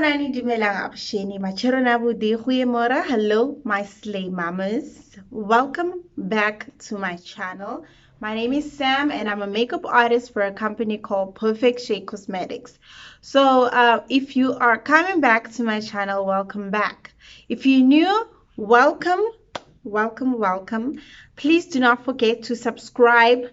Sanibonani dumelang absheni machero budi goeiemôre. Hello my slay mamas. Welcome back to my channel. My name is Sam and I'm a makeup artist for a company called Perfect Shade Cosmetics. So if you are coming back to my channel, welcome back. If you're new, welcome, welcome, welcome. Please do not forget to subscribe,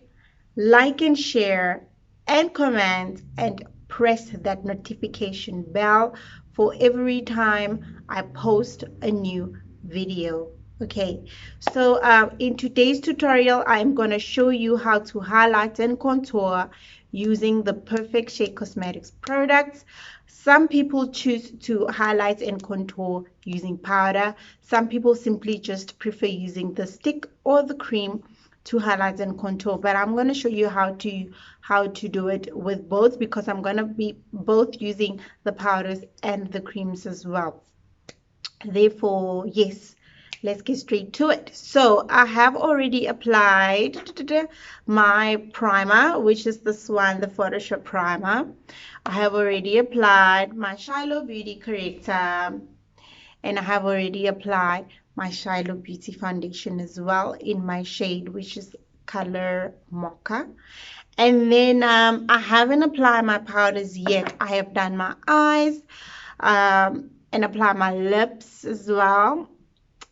like and share and comment and press that notification bell for every time I post a new video. Okay, so in today's tutorial I'm going to show you how to highlight and contour using the Perfect Shade Cosmetics products. Some people choose to highlight and contour using powder. Some people simply just prefer using the stick or the cream to highlight and contour, but I'm going to show you how to do it with both, because I'm going to be both using the powders and the creams as well. Therefore, yes, let's get straight to it. So I have already applied my primer, which is this one, the Photoshop primer. I have already applied my Shiloh Beauty Corrector, and I have already applied my Shiloh Beauty foundation as well in my shade, which is color mocha. And then I haven't applied my powders yet. I have done my eyes and apply my lips as well.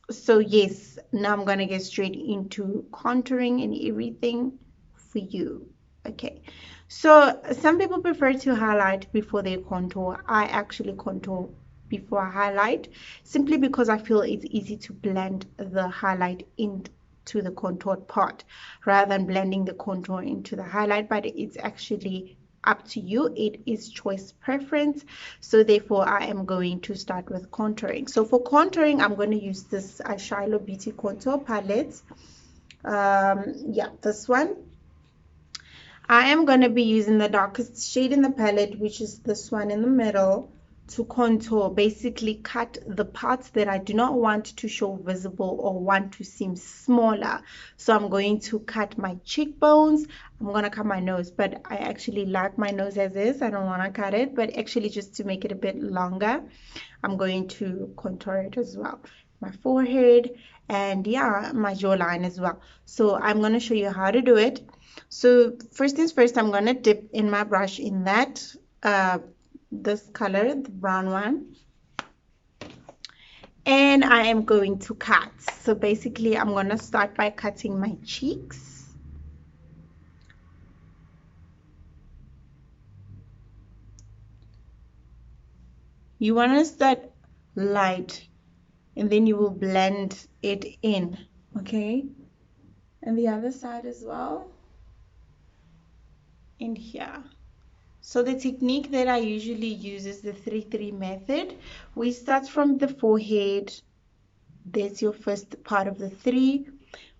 So yes, now I'm gonna get straight into contouring and everything for you. Okay, so some people prefer to highlight before they contour. I actually contour before I highlight, simply because I feel it's easy to blend the highlight into the contoured part rather than blending the contour into the highlight. But it's actually up to you. It is choice preference. So therefore I am going to start with contouring. So for contouring, I'm going to use this Shiloh Beauty Contour Palette. Yeah, this one. I am going to be using the darkest shade in the palette, which is this one in the middle, to contour, basically cut the parts that I do not want to show visible or want to seem smaller. So I'm going to cut my cheekbones. I'm going to cut my nose, but I actually like my nose as is. I don't want to cut it, but actually just to make it a bit longer, I'm going to contour it as well. My forehead and yeah, my jawline as well. So I'm going to show you how to do it. So first things first, I'm going to dip in my brush in that this color, the brown one, and I am going to cut. So basically I'm going to start by cutting my cheeks. You want to start light and then you will blend it in, okay? And the other side as well, and here. So the technique that I usually use is the 3-3 method. We start from the forehead. There's your first part of the 3.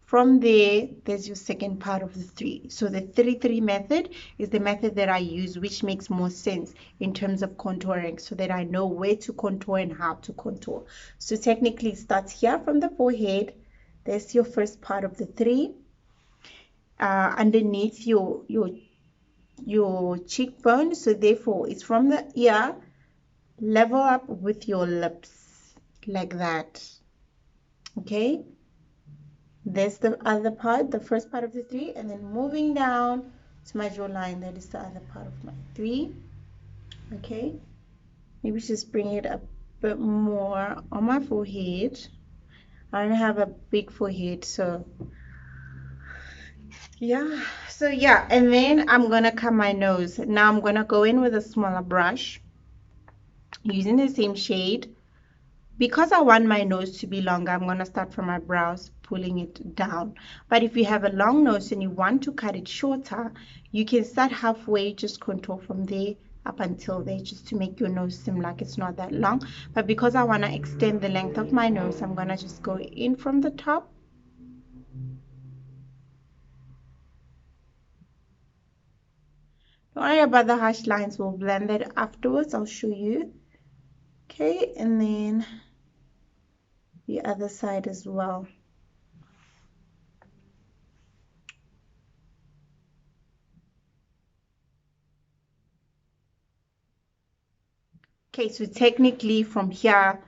From there, there's your second part of the 3. So the 3-3 method is the method that I use, which makes more sense in terms of contouring, so that I know where to contour and how to contour. So technically it starts here from the forehead. There's your first part of the 3. Underneath your cheekbone, so therefore it's from the ear level up with your lips, like that. Okay, there's the other part, the first part of the 3, and then moving down to my jawline, that is the other part of my 3. Okay, maybe just bring it a bit more on my forehead. I don't have a big forehead, so yeah. So yeah, and then I'm gonna cut my nose. Now I'm gonna go in with a smaller brush using the same shade. Because I want my nose to be longer, I'm going to start from my brows, pulling it down. But if you have a long nose and you want to cut it shorter, you can start halfway, just contour from there up until there, just to make your nose seem like it's not that long. But because I want to extend the length of my nose, I'm going to just go in from the top. Don't worry about the harsh lines, we'll blend that afterwards. I'll show you. Okay, and then the other side as well. Okay, so technically from here,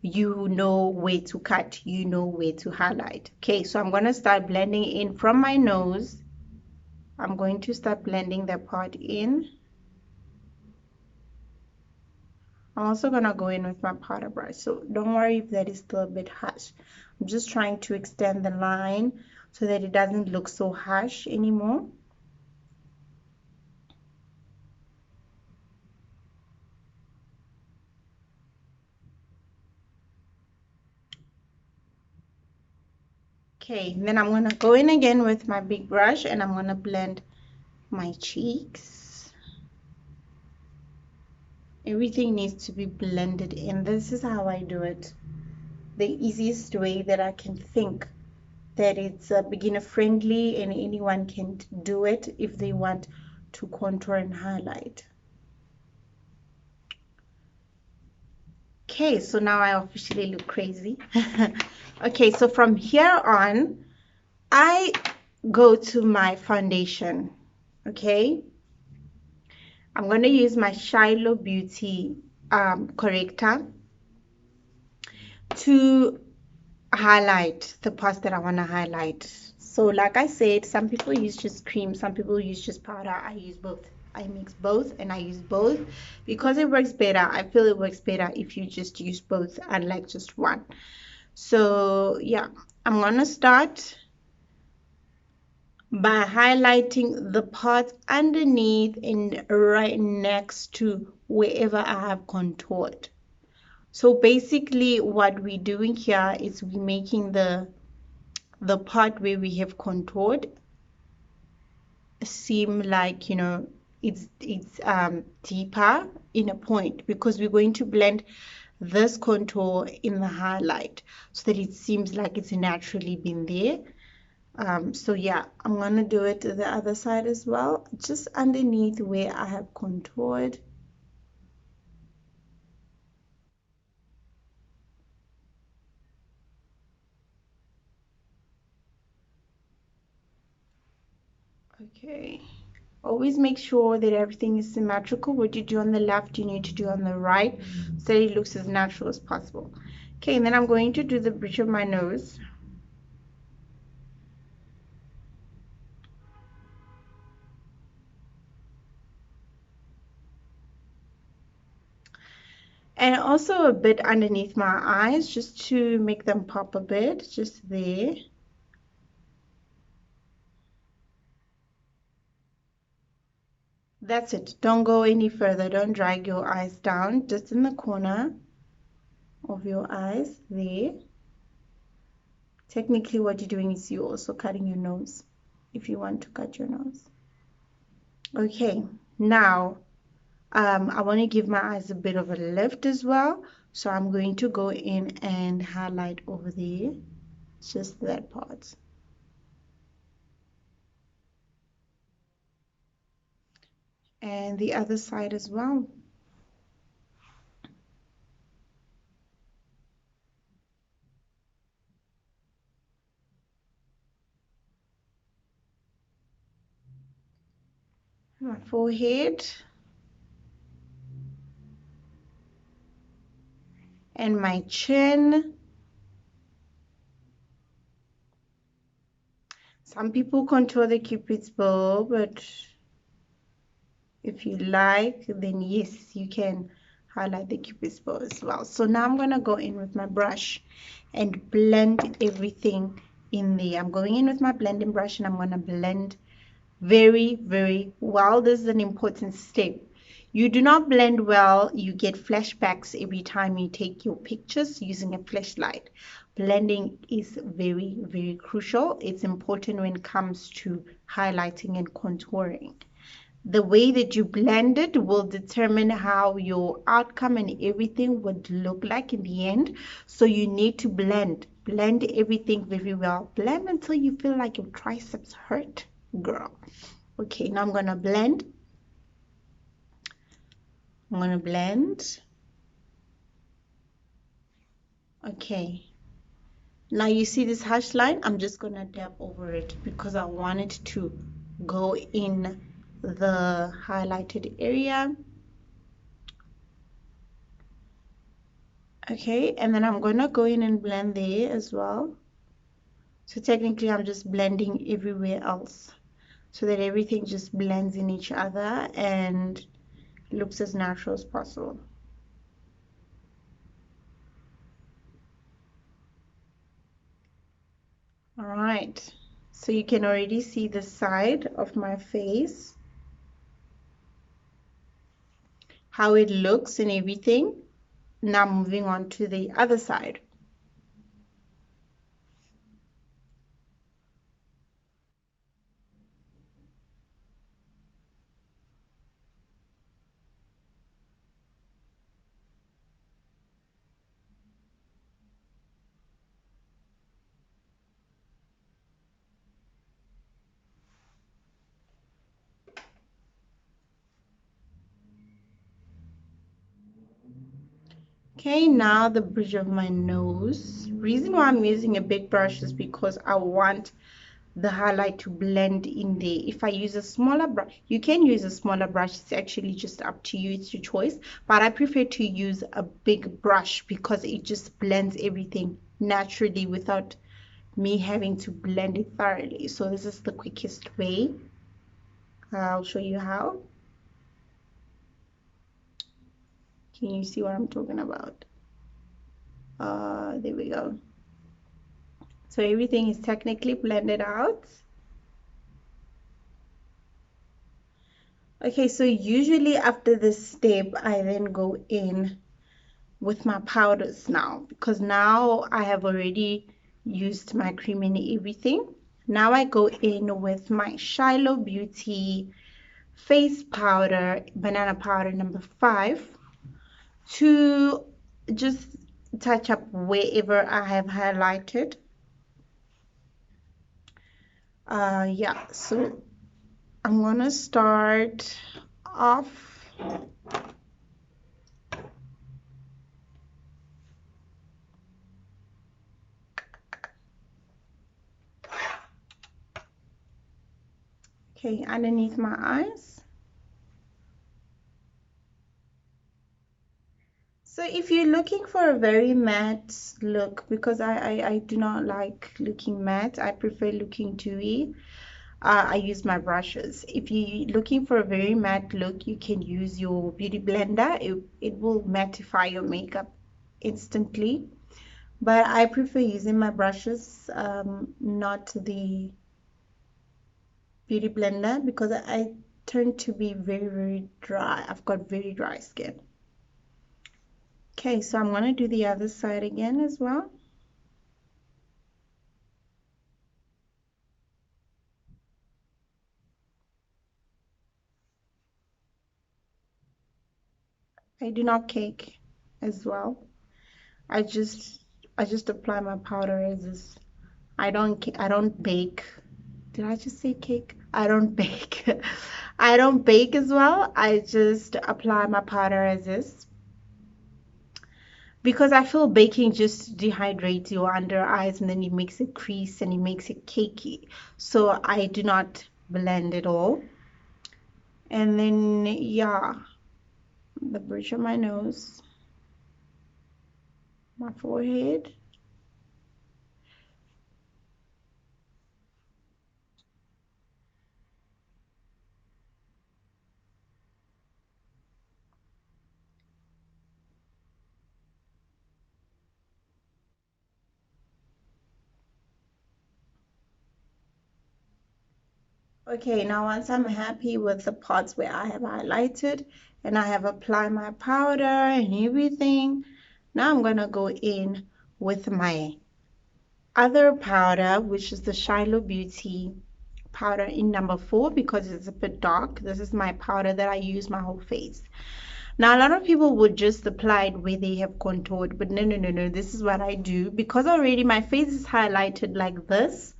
you know where to cut, you know where to highlight. Okay, so I'm going to start blending in from my nose. I'm going to start blending that part in. I'm also going to go in with my powder brush, so don't worry if that is still a bit harsh. I'm just trying to extend the line so that it doesn't look so harsh anymore. Okay, then I'm going to go in again with my big brush and I'm going to blend my cheeks. Everything needs to be blended in. This is how I do it. The easiest way that I can think, that it's beginner friendly and anyone can do it if they want to contour and highlight. Okay, so now I officially look crazy. Okay, so from here on, I go to my foundation. Okay, I'm going to use my Shiloh Beauty corrector to highlight the parts that I want to highlight. So like I said, some people use just cream, some people use just powder. I use both. I mix both and I use both because it works better. I feel it works better if you just use both unlike just one. So yeah, I'm gonna start by highlighting the part underneath and right next to wherever I have contoured. So basically what we're doing here is we're making the part where we have contoured seem like, you know, it's deeper in a point because we're going to blend this contour in the highlight so that it seems like it's naturally been there. So yeah, I'm gonna do it to the other side as well, just underneath where I have contoured. Okay, always make sure that everything is symmetrical. What you do on the left, you need to do on the right so that it looks as natural as possible. Okay, and then I'm going to do the bridge of my nose. And also a bit underneath my eyes just to make them pop a bit, just there. That's it. Don't go any further. Don't drag your eyes down, just in the corner of your eyes there. Technically what you're doing is you're also cutting your nose if you want to cut your nose. Okay, now I want to give my eyes a bit of a lift as well, so I'm going to go in and highlight over there, just that part. And the other side as well. My forehead and my chin. Some people contour the cupid's bow, but if you like, then yes, you can highlight the cupid's bow as well. So now I'm gonna go in with my brush and blend everything in there. I'm going in with my blending brush and I'm gonna blend very, very well. This is an important step. You do not blend well, you get flashbacks every time you take your pictures using a flashlight. Blending is very, very crucial. It's important when it comes to highlighting and contouring. The way that you blend it will determine how your outcome and everything would look like in the end. So you need to blend everything very well. Blend until you feel like your triceps hurt, girl. Okay, now I'm gonna blend. I'm gonna blend. Okay, now you see this hash line. I'm just gonna dab over it because I want it to go in the highlighted area. Okay, and then I'm going to go in and blend there as well. So technically I'm just blending everywhere else so that everything just blends in each other and looks as natural as possible. All right, so you can already see the side of my face, how it looks and everything. Now moving on to the other side. Okay, now the bridge of my nose. Reason why I'm using a big brush is because I want the highlight to blend in there. If I use a smaller brush, you can use a smaller brush, it's actually just up to you, it's your choice, but I prefer to use a big brush because it just blends everything naturally without me having to blend it thoroughly. So this is the quickest way. I'll show you how. Can you see what I'm talking about? There we go. So everything is technically blended out. Okay, so usually after this step, I then go in with my powders now because now I have already used my cream and everything. Now I go in with my Shiloh Beauty face powder, banana powder number 5, to just touch up wherever I have highlighted. Yeah, so I'm gonna start off. Okay, underneath my eyes. So if you're looking for a very matte look, because I do not like looking matte, I prefer looking dewy, I use my brushes. If you're looking for a very matte look, you can use your beauty blender. It will mattify your makeup instantly. But I prefer using my brushes, not the beauty blender, because I tend to be very, very dry. I've got very dry skin. Okay, so I'm going to do the other side again as well. I do not cake as well. I just I just apply my powder as is. I don't bake. Did I just say cake? I don't bake. I don't bake as well. I just apply my powder as is because I feel baking just dehydrates your under eyes and then it makes it crease and it makes it cakey. So I do not blend it all. And then yeah, the bridge of my nose, my forehead. Okay, now once I'm happy with the parts where I have highlighted and I have applied my powder and everything, now I'm going to go in with my other powder, which is the Shiloh Beauty powder in number 4 because it's a bit dark. This is my powder that I use my whole face. Now, a lot of people would just apply it where they have contoured, but no, no, no, no. This is what I do because already my face is highlighted like this.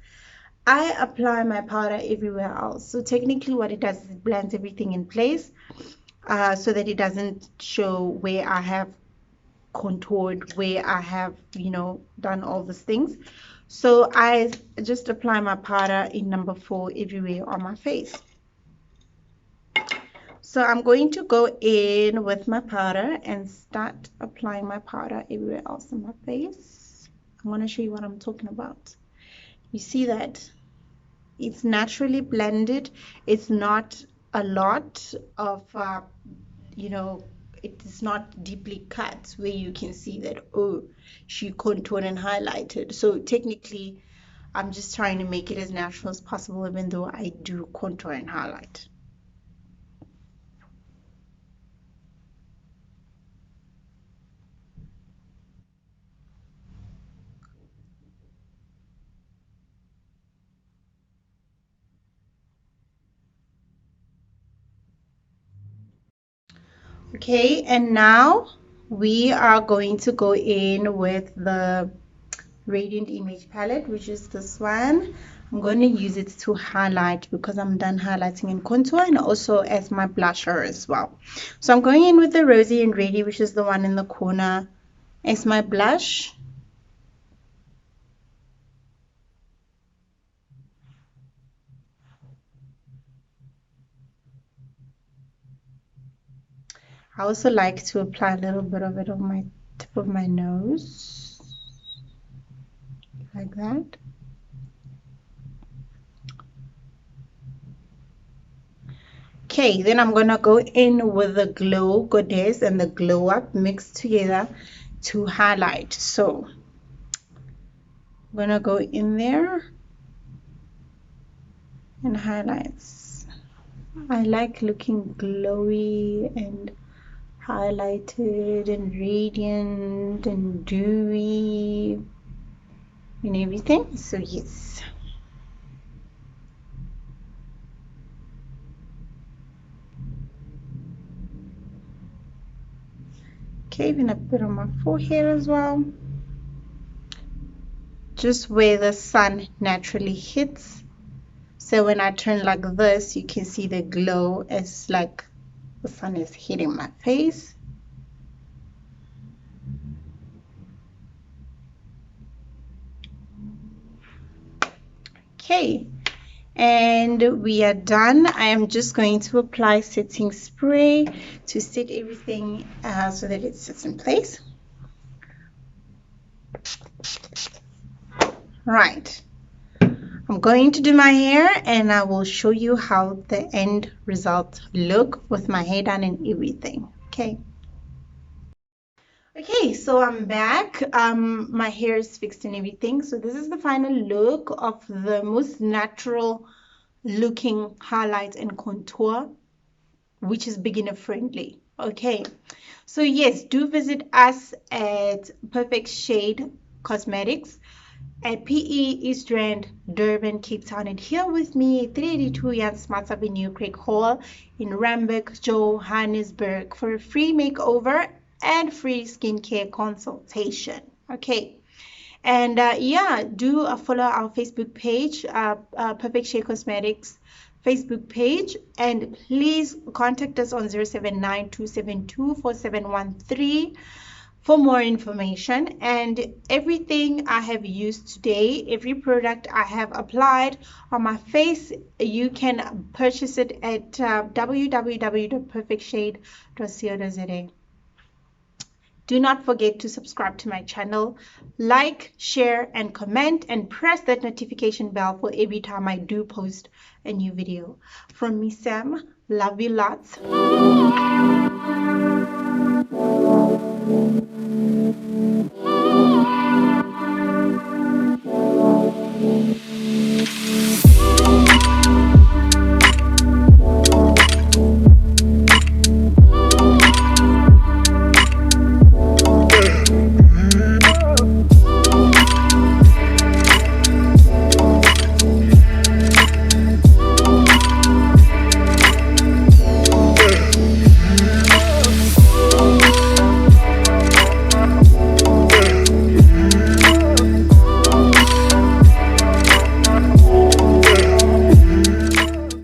I apply my powder everywhere else. So technically what it does is it blends everything in place so that it doesn't show where I have contoured, where I have, done all these things. So I just apply my powder in number 4 everywhere on my face. So I'm going to go in with my powder and start applying my powder everywhere else on my face. I'm going to show you what I'm talking about. You see that? It's naturally blended. It's not a lot of, you know, it is not deeply cut where you can see that, oh, she contoured and highlighted. So technically, I'm just trying to make it as natural as possible, even though I do contour and highlight. Okay, and now we are going to go in with the Radiant Image palette, which is this one. I'm going to use it to highlight because I'm done highlighting and contour, and also as my blusher as well. So I'm going in with the Rosy and Ready, which is the one in the corner, as my blush. I also like to apply a little bit of it on my tip of my nose, like that. Okay, then I'm gonna go in with the Glow Goddess and the Glow Up mixed together to highlight. So I'm gonna go in there and highlights. I like looking glowy and highlighted and radiant and dewy and everything. So yes. Okay, even a bit on my forehead as well. Just where the sun naturally hits. So when I turn like this, you can see the glow as like the sun is hitting my face. Okay, and we are done. I am just going to apply setting spray to set everything so that it sits in place. Right. I'm going to do my hair and I will show you how the end result look with my hair done and everything. Okay. Okay, so I'm back. My hair is fixed and everything. So this is the final look of the most natural looking highlight and contour, which is beginner friendly. Okay, so yes, do visit us at Perfect Shade Cosmetics at PE East Rand, Durban, Cape Town, and here with me 382 Jan Smuts Avenue, Craig Hall in Randburg, Johannesburg for a free makeover and free skincare consultation. Okay. And yeah, do follow our Facebook page, Perfect Shade Cosmetics Facebook page, and please contact us on 079-272-4713 for more information. And everything I have used today, every product I have applied on my face, you can purchase it at www.perfectshade.co.za. Do not forget to subscribe to my channel, like, share, and comment, and press that notification bell for every time I do post a new video. From me, Sam, love you lots.